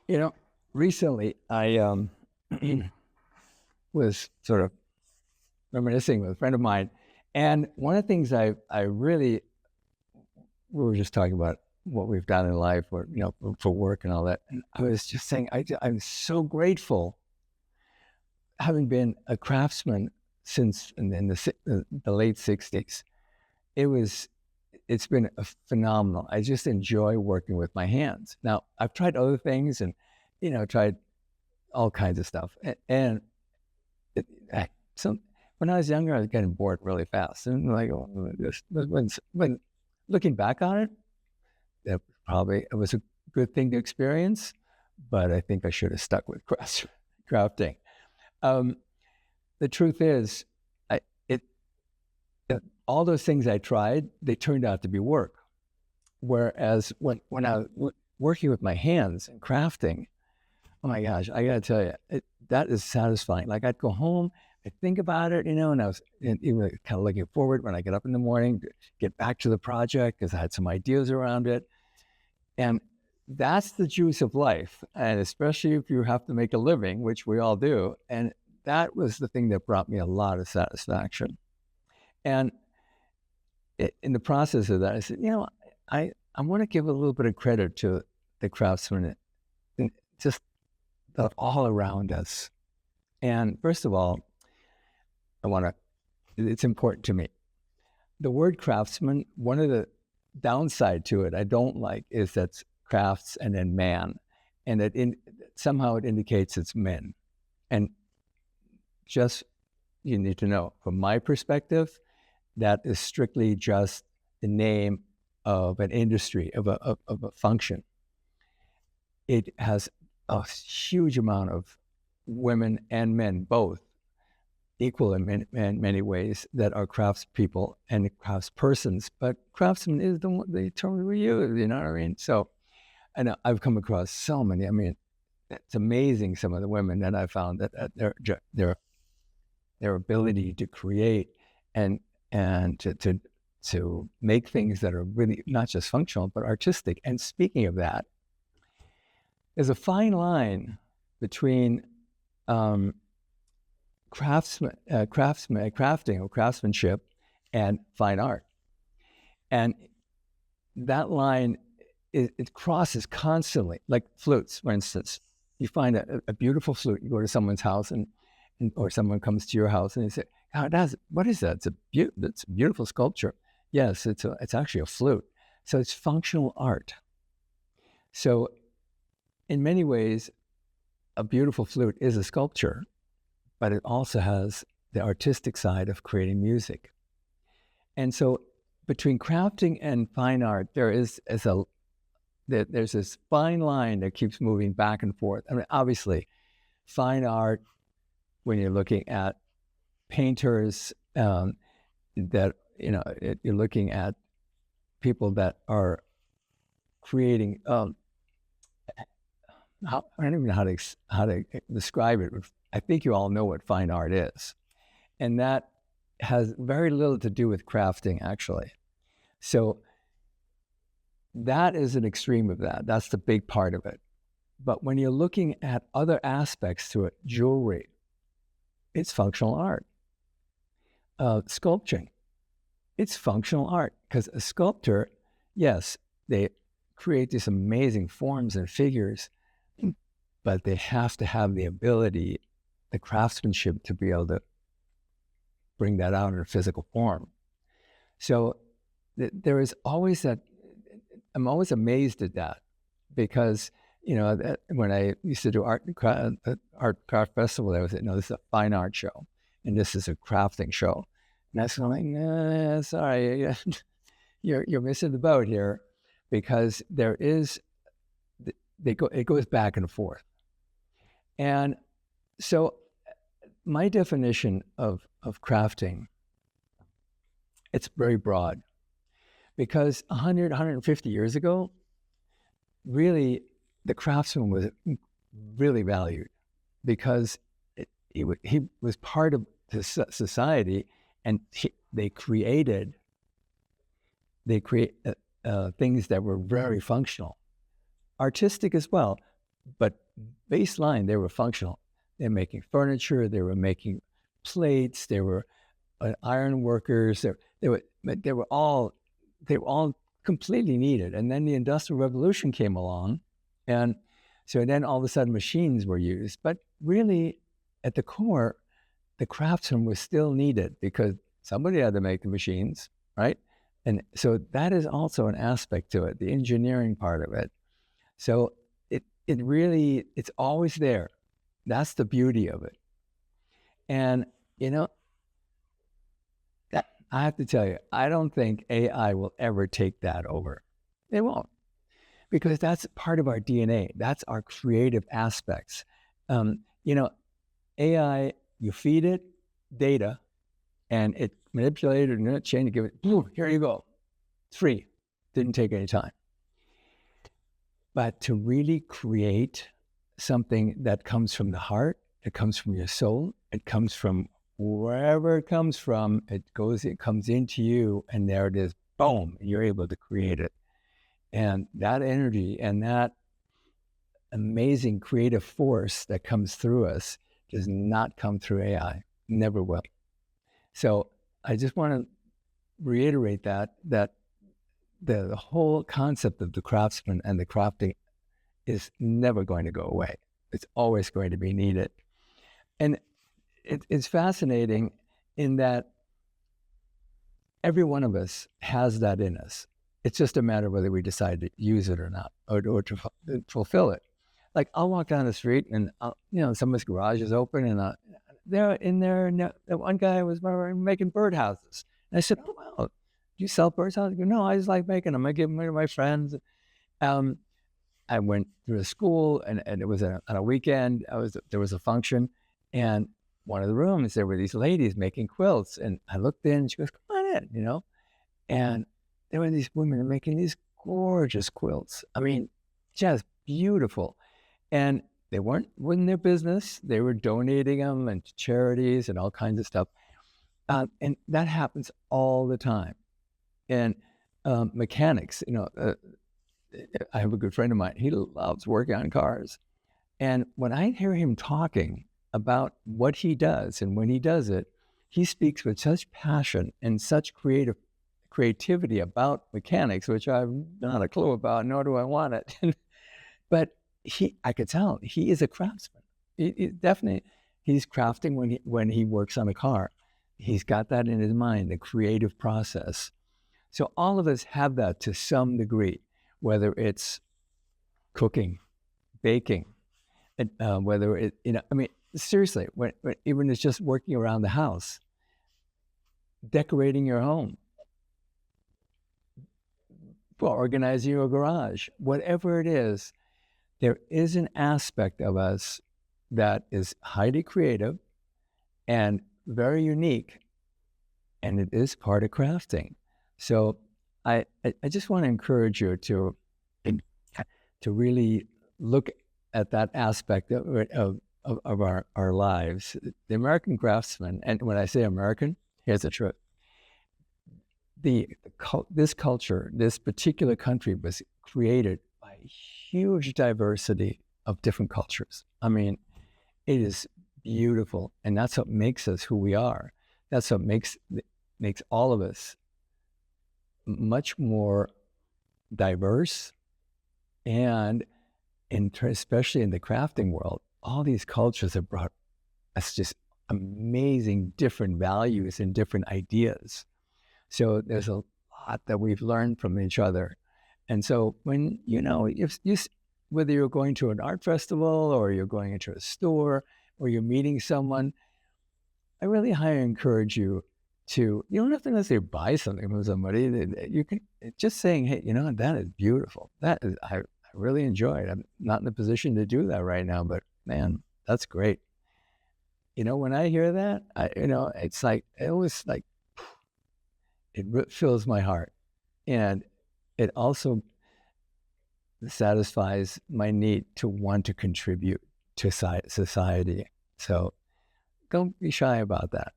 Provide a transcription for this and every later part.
You know, recently I was sort of reminiscing with a friend of mine, and one of the things I really, we were just talking about what we've done in life, or for work and all that, and I was just saying I'm so grateful, having been a craftsman since in the late '60s. It's been a phenomenal. I just enjoy working with my hands. Now, I've tried other things and, tried all kinds of stuff. And when I was younger, I was getting bored really fast. And when looking back on it, it was a good thing to experience, but I think I should have stuck with crafting. The truth is, all those things I tried, they turned out to be work. Whereas when I was working with my hands and crafting, oh my gosh, I gotta tell you, that is satisfying. Like, I'd go home, I'd think about it, and I was even kind of looking forward when I get up in the morning to get back to the project, because I had some ideas around it. And that's the juice of life. And especially if you have to make a living, which we all do. And that was the thing that brought me a lot of satisfaction. And in the process of that, I said, I want to give a little bit of credit to the craftsmen, just all around us. And first of all, it's important to me. The word craftsman, one of the downside to it I don't like is that's crafts and then man. And somehow it indicates it's men. And just, you need to know, from my perspective, that is strictly just the name of an industry, of a function. It has a huge amount of women and men, both equal in many ways, that are craftspeople and craftspersons. But craftsman is the term we use, you know what I mean? So, and I've come across so many. I mean, it's amazing, some of the women that I found, that their ability to create and to make things that are really not just functional, but artistic. And speaking of that, there's a fine line between crafting or craftsmanship and fine art. And that line, it crosses constantly. Like flutes, for instance. You find a beautiful flute, you go to someone's house or someone comes to your house and they say, "Oh, what is that? It's a beautiful sculpture." Yes, it's actually a flute. So it's functional art. So in many ways, a beautiful flute is a sculpture, but it also has the artistic side of creating music. And so between crafting and fine art, there's this fine line that keeps moving back and forth. I mean, obviously, fine art, when you're looking at painters, that you're looking at people that are creating. I don't even know how to describe it. I think you all know what fine art is, and that has very little to do with crafting, actually. So that is an extreme of that. That's the big part of it. But when you're looking at other aspects to it, jewelry, it's functional art. Sculpting, it's functional art, because a sculptor, yes, they create these amazing forms and figures, but they have to have the ability, the craftsmanship, to be able to bring that out in a physical form. So there is always that. I'm always amazed at that, because when I used to do art craft festival, there was this is a fine art show and this is a crafting show, and that's like, nah, sorry, you're missing the boat here, because it goes back and forth. And so my definition of crafting, it's very broad, because 100, 150 years ago, really, the craftsman was really valued, because he was part of the society, and they created they create things that were very functional, artistic as well, but baseline, they were functional. They were making furniture, they were making plates, they were iron workers. They were all completely needed. And then the Industrial Revolution came along, and so then all of a sudden machines were used. But really, at the core, the craftsman was still needed because somebody had to make the machines, right? And so that is also an aspect to it, the engineering part of it. So it really, it's always there. That's the beauty of it. And, that, I have to tell you, I don't think AI will ever take that over. It won't, because that's part of our DNA. That's our creative aspects. AI, you feed it data, and it manipulated and it changed, give it, boom, here you go. It's free. Didn't take any time. But to really create something that comes from the heart, it comes from your soul, it comes from wherever it comes from, it comes into you, and there it is, boom, and you're able to create it. And that energy and that amazing creative force that comes through us does not come through AI, never will. So I just want to reiterate that the whole concept of the craftsman and the crafting is never going to go away. It's always going to be needed. And it's fascinating in that every one of us has that in us. It's just a matter of whether we decide to use it or not, or to fulfill it. Like, I'll walk down the street and someone's garage is open, and they're in there, and one guy was making birdhouses. And I said, "Oh, wow, do you sell birdhouses?" He goes, "No, I just like making them. I give them to my friends." I went through a school, and it was on a weekend. There was a function, and one of the rooms, there were these ladies making quilts, and I looked in, and she goes, "Come on in," and there were these women making these gorgeous quilts. I mean, just beautiful. And they weren't in their business. They were donating them and to charities and all kinds of stuff. And that happens all the time. And mechanics, I have a good friend of mine. He loves working on cars. And when I hear him talking about what he does and when he does it, he speaks with such passion and such creativity about mechanics, which I've not a clue about, nor do I want it. But I could tell he is a craftsman. Definitely, he's crafting when he works on a car. He's got that in his mind, the creative process. So all of us have that to some degree, whether it's cooking, baking, whether it, seriously, even it's just working around the house, decorating your home, organizing your garage, whatever it is, there is an aspect of us that is highly creative and very unique, and it is part of crafting. So I just want to encourage you to really look at that aspect of our lives. The American craftsman, and when I say American, here's the truth. This culture, this particular country was created by huge diversity of different cultures. I mean, it is beautiful, and that's what makes us who we are. That's what makes all of us much more diverse, and especially in the crafting world, all these cultures have brought us just amazing different values and different ideas. So there's a lot that we've learned from each other. And so when, whether you're going to an art festival or you're going into a store or you're meeting someone, I really highly encourage you you don't have to necessarily buy something from somebody. You can just saying, "Hey, that is beautiful. I really enjoy it. I'm not in a position to do that right now, but man, that's great." When I hear that, it's like, it fills my heart, and it also satisfies my need to want to contribute to society. So don't be shy about that.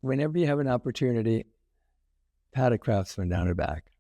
Whenever you have an opportunity, pat a craftsman down her back.